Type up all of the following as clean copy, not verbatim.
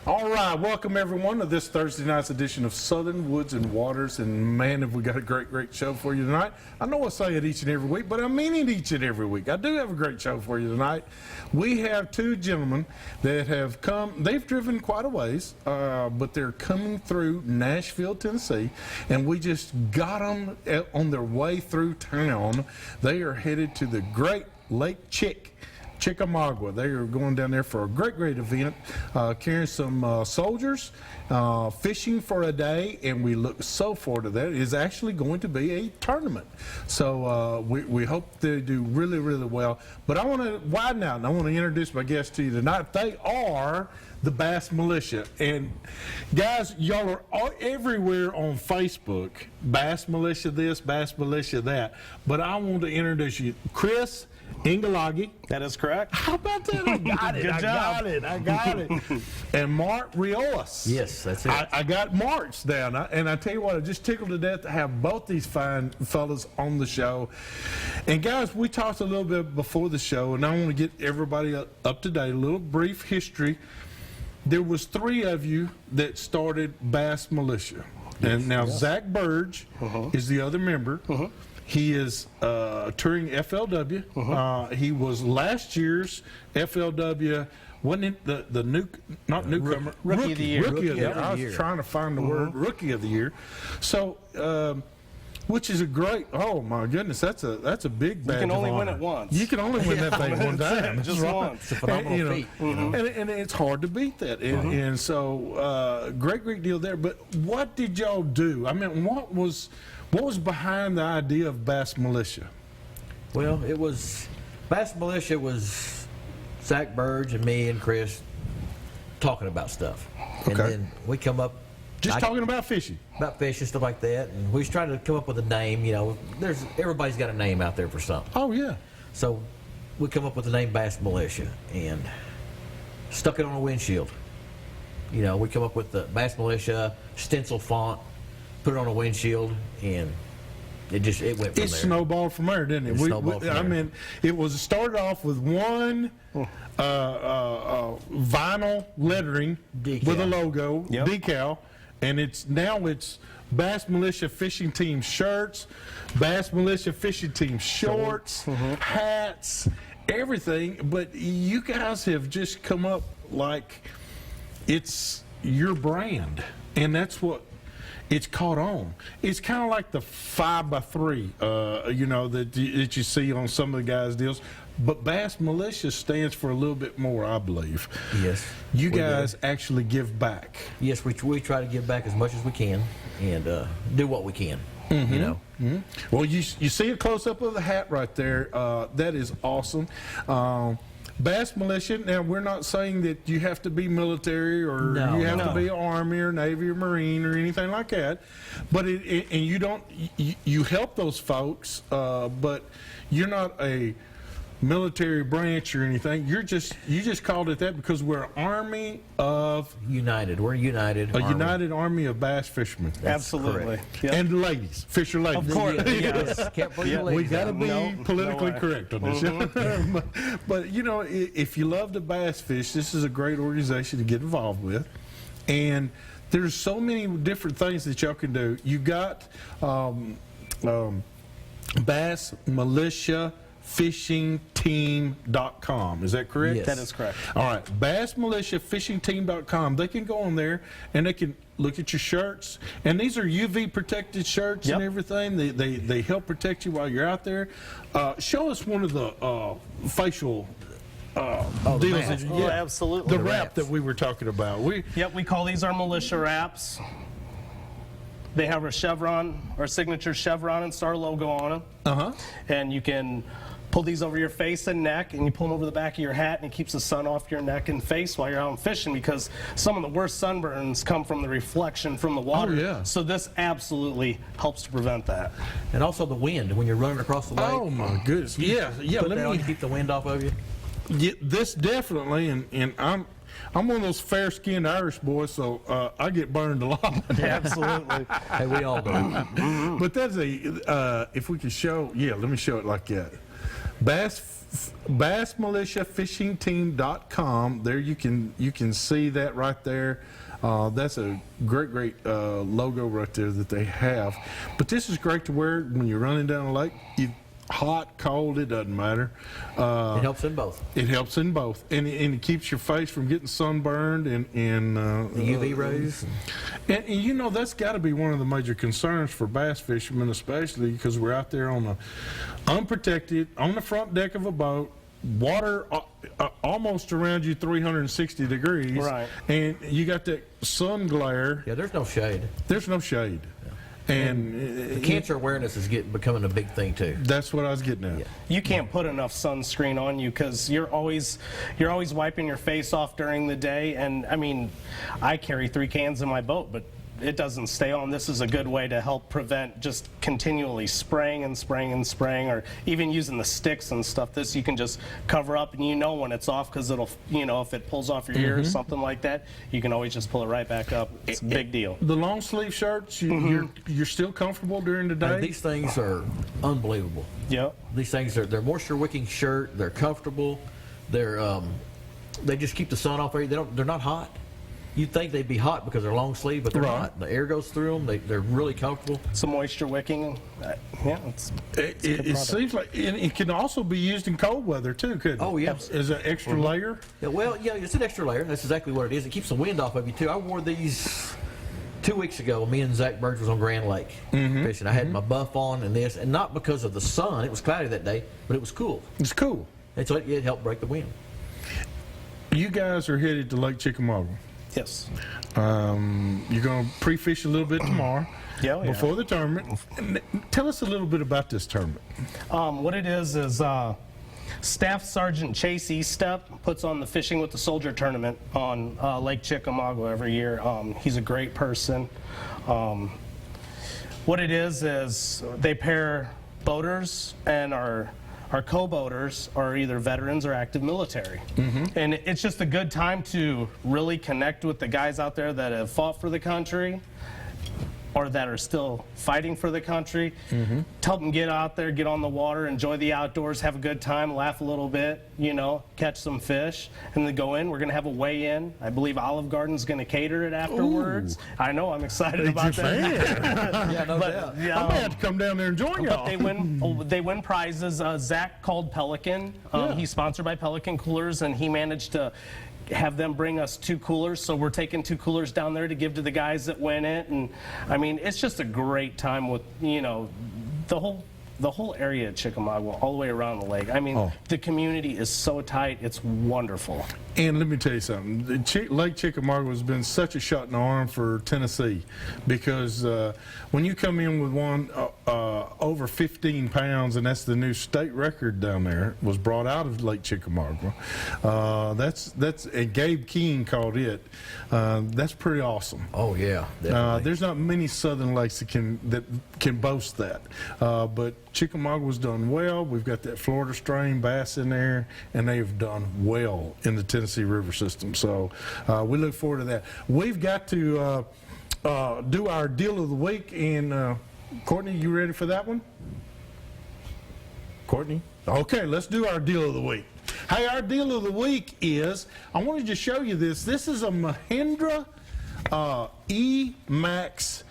All right, welcome everyone to this Thursday night's edition of Southern Woods and Waters. And man, have we got a great show for you tonight. I know I say it each and every week, but I mean it each and every week. I do have a great show for you tonight. We have two gentlemen that have come. They've driven quite a ways, but they're coming through Nashville, Tennessee, and we just got them on their way through town. They are headed to the Great Lake Chickamauga. They are going down there for a great event, carrying some soldiers, fishing for a day, and we look so forward to that. It is actually going to be a tournament. So we hope they do really well. But I want to widen out, and I want to introduce my guests to you tonight. They are the Bass Militia. And guys, y'all are all everywhere on Facebook. Bass Militia this, Bass Militia that. But I want to introduce you, Chris Ingalagi. That is correct. How about that? I got it. I got it. And Mark Rios. Yes, that's it. I got Mark's down. And I tell you what, I just tickled to death to have both these fine fellas on the show. And guys, we talked a little bit before the show, and I want to get everybody up to date. A little brief history. There was three of you that started Bass Militia. And now Zach Burge is the other member. He is touring FLW. He was last year's FLW, wasn't it the newcomer? Rookie of the year. Rookie of the year. I was trying to find the word, Rookie of the Year. So, which is a great, oh my goodness, that's a big badge. You can only of win honor. it once. You can only win that thing one time. Just once. It's a phenomenal feat. And it's hard to beat that. And so, great deal there. But what did y'all do? I mean, what was behind the idea of Bass Militia? Well, it was Bass Militia was Zach Burge and me and Chris talking about stuff, and then we come up Talking about fishing, stuff like that, and we was trying to come up with a name. You know, everybody's got a name out there for something. Oh yeah. So we come up with the name Bass Militia and stuck it on a windshield. You know, we come up with the Bass Militia stencil font, put it on a windshield, and it went from there. It snowballed from there, didn't it? I mean, it was started off with one vinyl lettering with a logo, decal, and it's Bass Militia Fishing Team shirts, Bass Militia Fishing Team shorts, hats, everything. But you guys have just come up like it's your brand, and that's what. It's caught on. It's kind of like the 5x3, you know, that you see on some of the guys' deals. But Bass Militia stands for a little bit more, I believe. Yes. You guys actually give back. Yes, we try to give back as much as we can and do what we can. You know. Well, you see a close up of the hat right there. That is awesome. Bass Militia, now we're not saying that you have to be military or you have to be Army or Navy or Marine or anything like that, but and you help those folks, but you're not a military branch or anything. You just called it that because we're an army of united. We're united. United army of bass fishermen. Absolutely. Yep. And ladies, fisher ladies. Of course. Yes. Can't put the ladies We got to out. be politically correct on this. But you know, if you love to bass fish, this is a great organization to get involved with, and there's so many different things that y'all can do. You got Bass Militia FishingTeam.com. Is that correct? Yes. That is correct. All right. BassMilitiaFishingTeam.com. They can go on there and they can look at your shirts. And these are UV protected shirts and everything. They help protect you while you're out there. Show us one of the facial deals. Absolutely. The wrap that we were talking about. We call these our militia wraps. They have our chevron, our signature chevron and star logo on them. And you can pull these over your face and neck, and you pull them over the back of your hat, and it keeps the sun off your neck and face while you're out fishing, because some of the worst sunburns come from the reflection from the water. Oh, yeah. So this absolutely helps to prevent that. And also the wind when you're running across the lake. Oh my goodness! Yeah. Put that on to keep the wind off of you. Yeah, this definitely, and I'm one of those fair-skinned Irish boys, so I get burned a lot. Absolutely. Hey, we all do. But that's if we could show, let me show it like that. Bass bassmilitiafishingteam.com. There you can see that right there. That's a great logo right there that they have. But this is great to wear when you're running down a lake. Hot, cold, it doesn't matter. It helps in both. It helps in both, and it keeps your face from getting sunburned and The UV rays. And you know that's got to be one of the major concerns for bass fishermen, especially because we're out there on the unprotected, on the front deck of a boat, water almost around you 360 degrees, Right. and you got that sun glare. Yeah, there's no shade. There's no shade, and The cancer awareness is becoming a big thing too. that's what I was getting at. Yeah. You can't put enough sunscreen on you because you're always wiping your face off during the day. And I mean, I carry 3 cans in my boat, but it doesn't stay on. This is a good way to help prevent just continually spraying and spraying and spraying, or even using the sticks and stuff. This you can just cover up, and you know when it's off because it'll, if it pulls off your ear or something like that, you can always just pull it right back up. It's a big deal. The long sleeve shirts, you're still comfortable during the day. These things are unbelievable. Yep. These things they're moisture wicking shirt. They're comfortable. They just keep the sun off. They're not hot. You'd think they'd be hot because they're long sleeve, but they're Right. not. The air goes through them. They're really comfortable. Some moisture wicking. Yeah, it's a good It product. seems like it can also be used in cold weather too, couldn't it? Oh, yeah. As an extra layer. Yeah, well, yeah, it's an extra layer. That's exactly what it is. It keeps the wind off of you too. I wore these 2 weeks ago. Me and Zach Burge was on Grand Lake fishing. I had my buff on and this, and not because of the sun. It was cloudy that day, but it was cool. It's cool. And so it helped break the wind. You guys are headed to Lake Chickamauga. Yes. You're going to pre-fish a little bit tomorrow. Yeah, we are. Before the tournament. Tell us a little bit about this tournament. What it is Staff Sergeant Chase Eastep puts on the Fishing with the Soldier tournament on Lake Chickamauga every year. He's a great person. What it is they pair boaters, and our co-boaters are either veterans or active military. And it's just a good time to really connect with the guys out there that have fought for the country or that are still fighting for the country. To help them get out there, get on the water, enjoy the outdoors, have a good time, laugh a little bit, catch some fish, and then go in. We're going to have a weigh-in. I believe Olive Garden's going to cater it afterwards. Ooh. I know, I'm excited about that. Yeah, no doubt. I'm going to have to come down there and join y'all. But they win prizes. Zach called Pelican. He's sponsored by Pelican Coolers, and he managed to have them bring us 2 coolers. So we're taking 2 coolers down there to give to the guys that win it. And I mean, it's just a great time with, the whole area of Chickamauga, all the way around the lake. I mean, the community is so tight. It's wonderful. And let me tell you something. Lake Chickamauga has been such a shot in the arm for Tennessee, because when you come in with one over 15 pounds, and that's the new state record down there, was brought out of Lake Chickamauga. And Gabe King called it. That's pretty awesome. Oh yeah, definitely. There's not many southern lakes that can boast that, but Chickamauga was done well. We've got that Florida strain bass in there, and they have done well in the Tennessee River system. So we look forward to that. We've got to do our deal of the week, and Courtney, you ready for that one? Courtney? Okay, let's do our deal of the week. Hey, our deal of the week is, I wanted to show you this. This is a Mahindra E-Max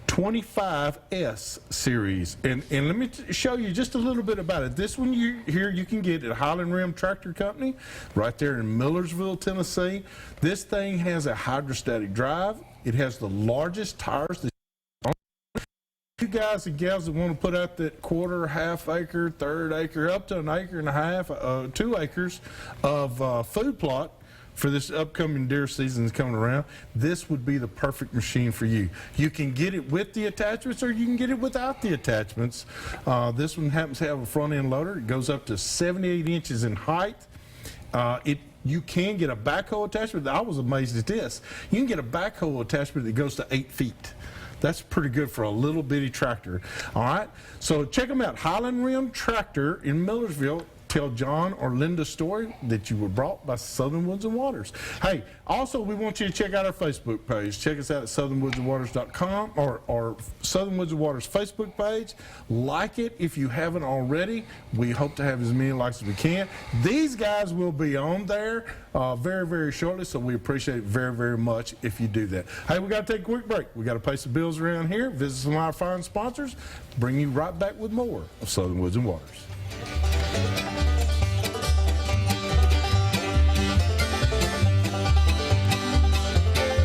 25S series, and let me show you just a little bit about it. This one you can get at Highland Rim Tractor Company right there in Millersville, Tennessee. This thing has a hydrostatic drive. It has the largest tires that you guys and gals that want to put out that quarter, half acre, third acre, up to an acre and a half, 2 acres of food plot for this upcoming deer season that's coming around, this would be the perfect machine for you. You can get it with the attachments, or you can get it without the attachments. This one happens to have a front end loader. It goes up to 78 inches in height. You can get a backhoe attachment. I was amazed at this. You can get a backhoe attachment that goes to 8 feet. That's pretty good for a little bitty tractor. All right, so check them out. Highland Rim Tractor in Millersville. tell John or Linda's story that you were brought by Southern Woods and Waters. Hey, also we want you to check out our Facebook page. Check us out at southernwoodsandwaters.com or Southern Woods and Waters Facebook page. Like it if you haven't already. We hope to have as many likes as we can. These guys will be on there very, very shortly, so we appreciate it very, very much if you do that. Hey, we got to take a quick break. We got to pay some bills around here, visit some of our fine sponsors, bring you right back with more of Southern Woods and Waters.